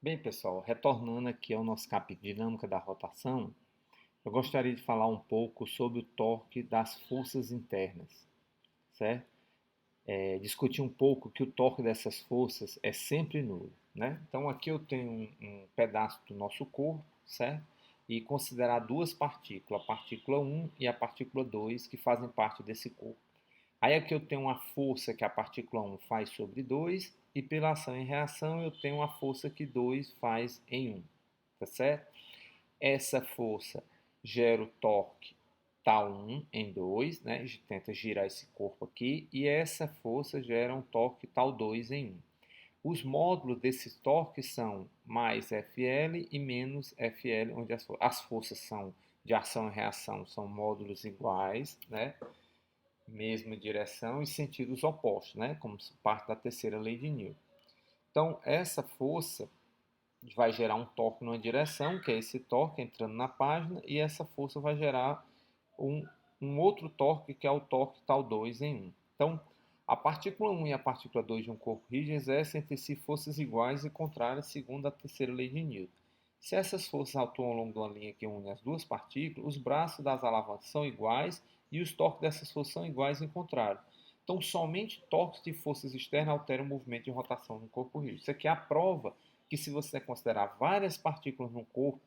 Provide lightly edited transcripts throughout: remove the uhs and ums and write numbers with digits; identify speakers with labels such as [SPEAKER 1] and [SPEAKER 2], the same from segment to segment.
[SPEAKER 1] Bem, pessoal, retornando aqui ao nosso capítulo de dinâmica da rotação, eu gostaria de falar um pouco sobre o torque das forças internas, certo? Discutir um pouco que o torque dessas forças é sempre nulo, né? Então aqui eu tenho um pedaço do nosso corpo, certo? E considerar duas partículas, a partícula 1 e a partícula 2, que fazem parte desse corpo. Aí aqui eu tenho uma força que a partícula 1 faz sobre 2 e pela ação e reação eu tenho uma força que 2 faz em 1, tá certo? Essa força gera o torque tal 1 em 2, né? A gente tenta girar esse corpo aqui, e essa força gera um torque tal 2 em 1. Os módulos desses torques são mais Fl e menos Fl, onde as forças são de ação e reação são módulos iguais, né? Mesma direção e sentidos opostos, né? Como parte da terceira lei de Newton. Então, essa força vai gerar um torque numa direção, que é esse torque entrando na página, e essa força vai gerar um, um outro torque, que é o torque tal 2 em 1. Então, a partícula 1 e a partícula 2 de um corpo rígido exercem entre si forças iguais e contrárias, segundo a terceira lei de Newton. Se essas forças atuam ao longo de uma linha que une as duas partículas, os braços das alavancas são iguais e os torques dessas forças são iguais em contrário. Então, somente torques de forças externas alteram o movimento de rotação no corpo rígido. Isso aqui é a prova que, se você considerar várias partículas no corpo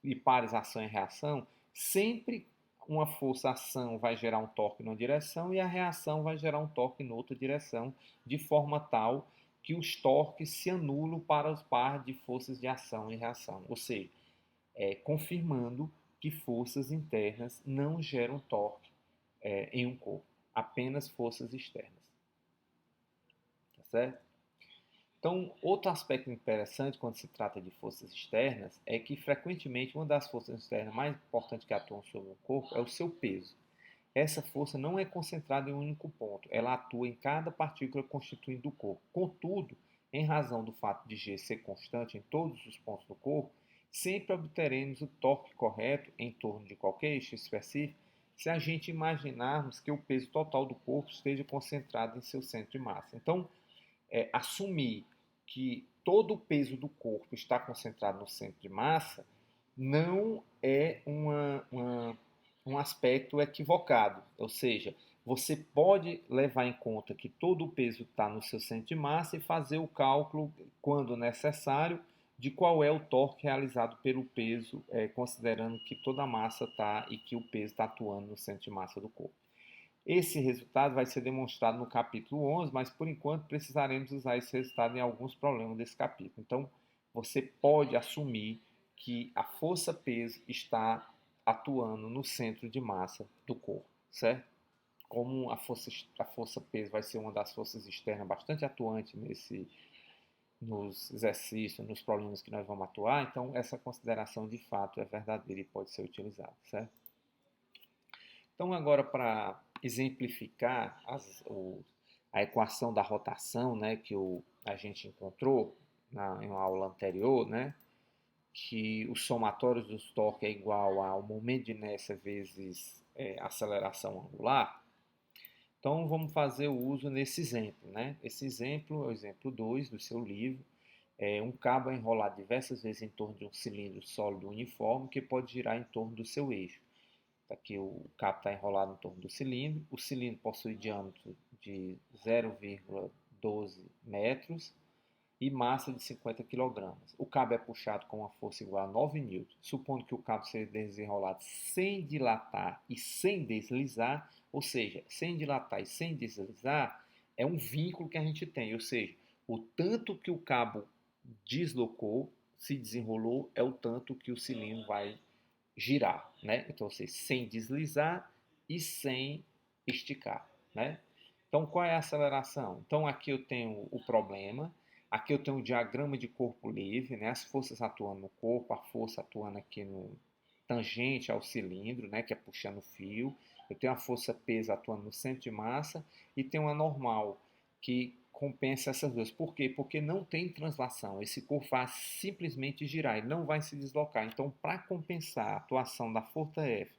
[SPEAKER 1] e pares ação e reação, sempre uma força-ação vai gerar um torque numa direção e a reação vai gerar um torque em outra direção, de forma tal que os torques se anulam para os pares de forças de ação e reação. Ou seja, confirmando que forças internas não geram torque em um corpo, apenas forças externas. Tá certo? Então, outro aspecto interessante quando se trata de forças externas é que, frequentemente, uma das forças externas mais importantes que atuam sobre o corpo é o seu peso. Essa força não é concentrada em um único ponto, ela atua em cada partícula constituindo o corpo. Contudo, em razão do fato de G ser constante em todos os pontos do corpo, sempre obteremos o torque correto em torno de qualquer eixo específico se a gente imaginarmos que o peso total do corpo esteja concentrado em seu centro de massa. Então, assumir que todo o peso do corpo está concentrado no centro de massa não é um aspecto equivocado. Ou seja, você pode levar em conta que todo o peso está no seu centro de massa e fazer o cálculo, quando necessário, de qual é o torque realizado pelo peso, considerando que toda a massa está e que o peso está atuando no centro de massa do corpo. Esse resultado vai ser demonstrado no capítulo 11, mas por enquanto precisaremos usar esse resultado em alguns problemas desse capítulo. Então, você pode assumir que a força-peso está atuando no centro de massa do corpo, certo? Como a força-peso vai ser uma das forças externas bastante atuante nos exercícios, nos problemas que nós vamos atuar, então essa consideração de fato é verdadeira e pode ser utilizada, certo? Então, agora, para exemplificar a equação da rotação, né, que a gente encontrou em uma aula anterior, né, que o somatório dos torques é igual ao momento de inércia vezes aceleração angular. Então, vamos fazer o uso nesse exemplo. Né? Esse exemplo é o exemplo 2 do seu livro. Um cabo é enrolado diversas vezes em torno de um cilindro sólido uniforme que pode girar em torno do seu eixo. Aqui o cabo está enrolado em torno do cilindro. O cilindro possui diâmetro de 0,12 metros e massa de 50 kg. O cabo é puxado com uma força igual a 9 N. Supondo que o cabo seja desenrolado sem dilatar e sem deslizar, ou seja, sem dilatar e sem deslizar, é um vínculo que a gente tem, ou seja, o tanto que o cabo deslocou, se desenrolou, é o tanto que o cilindro vai girar, né? Então, você sem deslizar e sem esticar, né? Então, qual é a aceleração? Então, aqui eu tenho o problema, aqui eu tenho o diagrama de corpo livre, né? As forças atuando no corpo, a força atuando aqui no tangente ao cilindro, né? Que é puxando o fio. Eu tenho a força peso atuando no centro de massa e tenho uma normal que compensa essas duas. Por quê? Porque não tem translação. Esse corpo vai simplesmente girar, ele não vai se deslocar. Então, para compensar a atuação da força F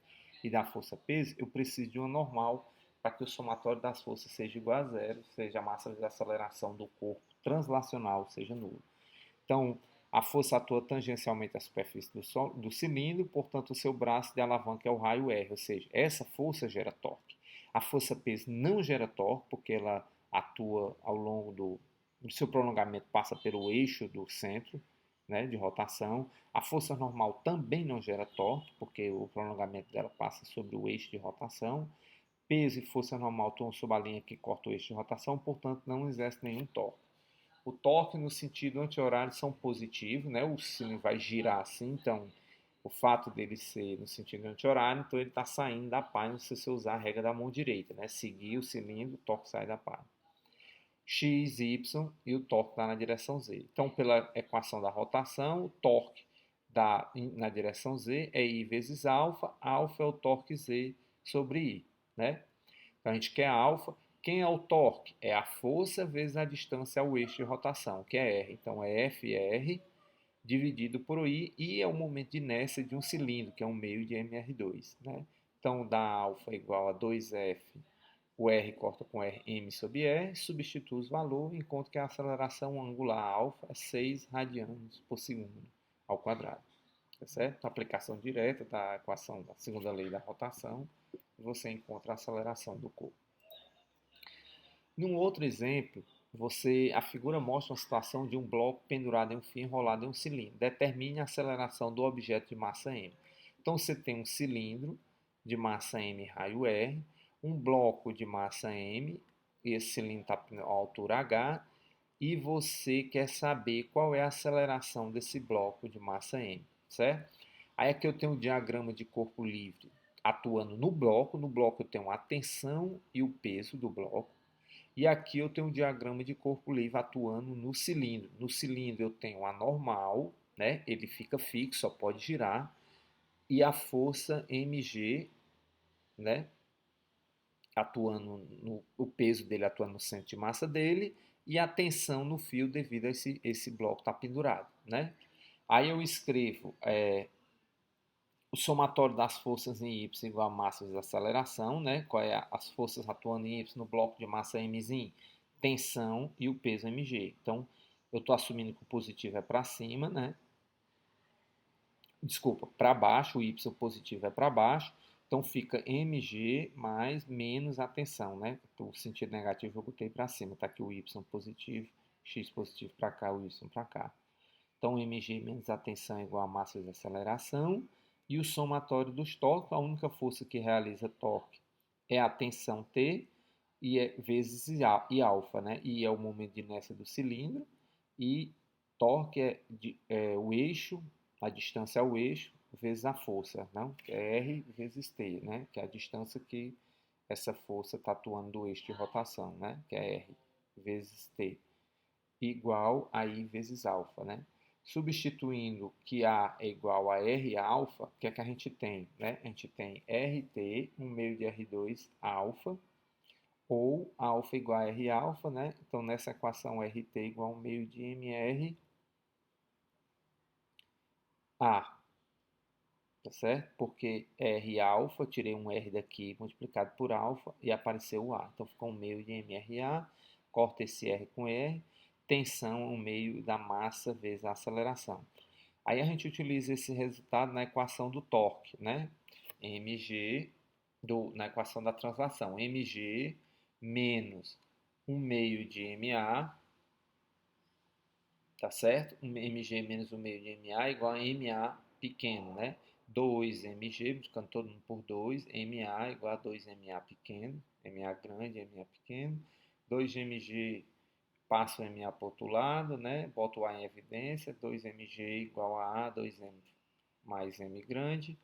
[SPEAKER 1] e da força peso, eu preciso de uma normal para que o somatório das forças seja igual a zero, seja a massa de aceleração do corpo translacional seja nulo. Então, A força atua tangencialmente à superfície do cilindro, portanto, o seu braço de alavanca é o raio R, ou seja, essa força gera torque. A força peso não gera torque, porque ela atua ao longo do seu prolongamento, passa pelo eixo do centro, né, de rotação. A força normal também não gera torque, porque o prolongamento dela passa sobre o eixo de rotação. Peso e força normal atuam sobre a linha que corta o eixo de rotação, portanto, não exerce nenhum torque. O torque no sentido anti-horário são positivos, né? O cilindro vai girar assim, então o fato dele ser no sentido anti-horário, então ele está saindo da página se você usar a regra da mão direita, né? Seguir o cilindro, o torque sai da página. X, Y e o torque está na direção Z. Então, pela equação da rotação, o torque na direção Z é I vezes alfa é o torque Z sobre I, né? Então, a gente quer alfa. Quem é o torque? É a força vezes a distância ao eixo de rotação, que é R. Então, é FR dividido por I, e é o momento de inércia de um cilindro, que é um meio de mr2, né? Então, dá alfa igual a 2F, o R corta com R, M sobre R, substitui os valores, enquanto que a aceleração angular alfa é 6 radianos por segundo ao quadrado. Tá certo? Aplicação direta da equação da segunda lei da rotação, você encontra a aceleração do corpo. Num outro exemplo, a figura mostra uma situação de um bloco pendurado em um fio enrolado em um cilindro. Determine a aceleração do objeto de massa m. Então você tem um cilindro de massa m raio r, um bloco de massa m, esse cilindro está à altura h, e você quer saber qual é a aceleração desse bloco de massa m, certo? Aí aqui eu tenho um diagrama de corpo livre atuando no bloco eu tenho a tensão e o peso do bloco. E aqui eu tenho um diagrama de corpo livre atuando no cilindro. No cilindro eu tenho a normal, né? Ele fica fixo, só pode girar. E a força mg, né? Atuando o peso dele atuando no centro de massa dele. E a tensão no fio devido a esse bloco estar pendurado, né? Aí eu escrevo o somatório das forças em Y igual a massa vezes aceleração, né? Qual é as forças atuando em Y no bloco de massa Mzinho? Tensão e o peso mg. Então, eu estou assumindo que o positivo é para cima, né? Desculpa, para baixo, o Y positivo é para baixo. Então, fica mg mais menos a tensão, né? O sentido negativo eu botei para cima. Está aqui o Y positivo, x positivo para cá, o Y para cá. Então, mg menos a tensão é igual a massa vezes aceleração. E o somatório dos torques, a única força que realiza torque é a tensão T vezes I alfa, né? I é o momento de inércia do cilindro e torque é o eixo, a distância ao eixo, vezes a força, não? Que é R vezes T, né? Que é a distância que essa força está atuando do eixo de rotação, né? Que é R vezes T, igual a I vezes alfa, né? Substituindo que A é igual a R alfa, o que é que a gente tem? Né? A gente tem RT, 1 meio de R2 alfa, ou alfa igual a R alfa, né? Então, nessa equação, RT igual a 1 meio de MR A, tá certo? Porque R alfa, eu tirei um R daqui multiplicado por alfa e apareceu o A. Então, ficou 1 meio de MRA, corta esse R com R, tensão 1 meio da massa vezes a aceleração. Aí a gente utiliza esse resultado na equação do torque, né? mg, na equação da translação, mg menos 1 meio de ma, tá certo? mg menos 1 meio de ma é igual a ma pequeno, né? 2mg, multiplicando todo mundo por 2, ma igual a 2ma pequeno, ma grande, ma pequeno, 2mg passo o MA para o outro lado, né? Boto o A em evidência, 2mg igual a 2m mais m grande.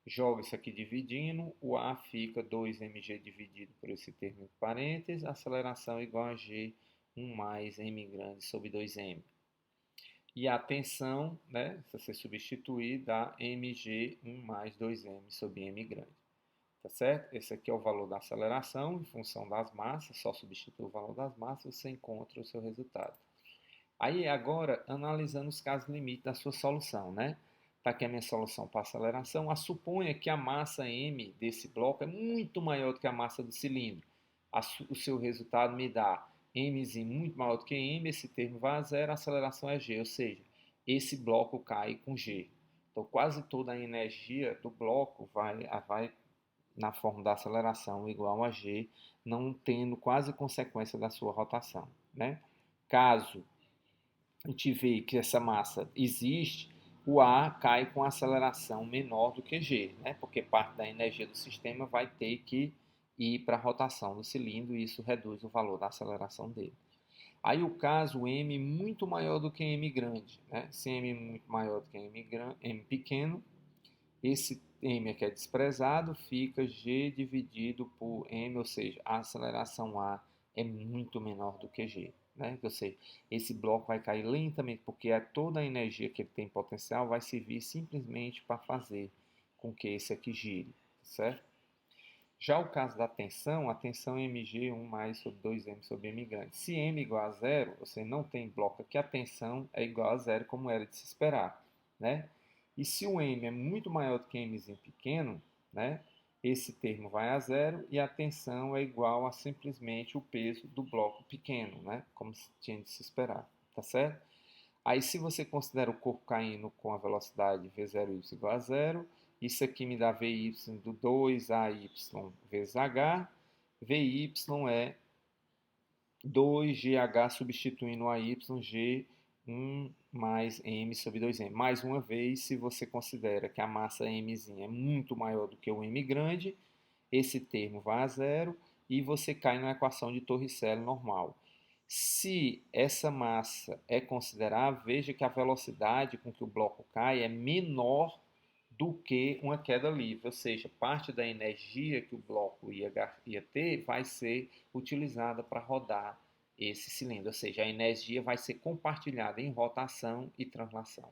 [SPEAKER 1] Jogo isso aqui dividindo, o A fica 2mg dividido por esse termo entre parênteses, aceleração igual a g 1 mais m grande sobre 2m. E a tensão, né? Se você substituir, dá mg 1 mais 2m sobre m grande. Tá certo? Esse aqui é o valor da aceleração em função das massas, só substitui o valor das massas, você encontra o seu resultado. Aí agora, analisando os casos limite da sua solução, né? Tá aqui a minha solução para aceleração. Suponha que a massa m desse bloco é muito maior do que a massa do cilindro. O seu resultado me dá m muito maior do que m, esse termo vai a zero, a aceleração é g, ou seja, esse bloco cai com G. Então, quase toda a energia do bloco vai na forma da aceleração igual a G, não tendo quase consequência da sua rotação, né? Caso a gente vê que essa massa existe, o A cai com aceleração menor do que G, né? Porque parte da energia do sistema vai ter que ir para a rotação do cilindro e isso reduz o valor da aceleração dele. Aí o caso M muito maior do que M grande, né? Se M muito maior do que M pequeno, esse M que é desprezado fica G dividido por M, ou seja, a aceleração A é muito menor do que G. Né? Ou seja, esse bloco vai cair lentamente, porque toda a energia que ele tem potencial vai servir simplesmente para fazer com que esse aqui gire, certo? Já o caso da tensão, a tensão é mg1 mais sobre 2m sobre m grande. Se m igual a zero, você não tem bloco aqui, a tensão é igual a zero, como era de se esperar. Né? E se o m é muito maior do que mzinho pequeno, né, esse termo vai a zero e a tensão é igual a simplesmente o peso do bloco pequeno, né, como tinha de se esperar. Tá certo? Aí, se você considera o corpo caindo com a velocidade v0y igual a zero, isso aqui me dá Vy do 2AY vezes H. Vy é 2GH substituindo AY, G1 mais M sobre 2M. Mais uma vez, se você considera que a massa Mzinha é muito maior do que o M grande, esse termo vai a zero e você cai na equação de Torricelli normal. Se essa massa é considerável, veja que a velocidade com que o bloco cai é menor do que uma queda livre, ou seja, parte da energia que o bloco ia ter vai ser utilizada para rodar esse cilindro, ou seja, a energia vai ser compartilhada em rotação e translação.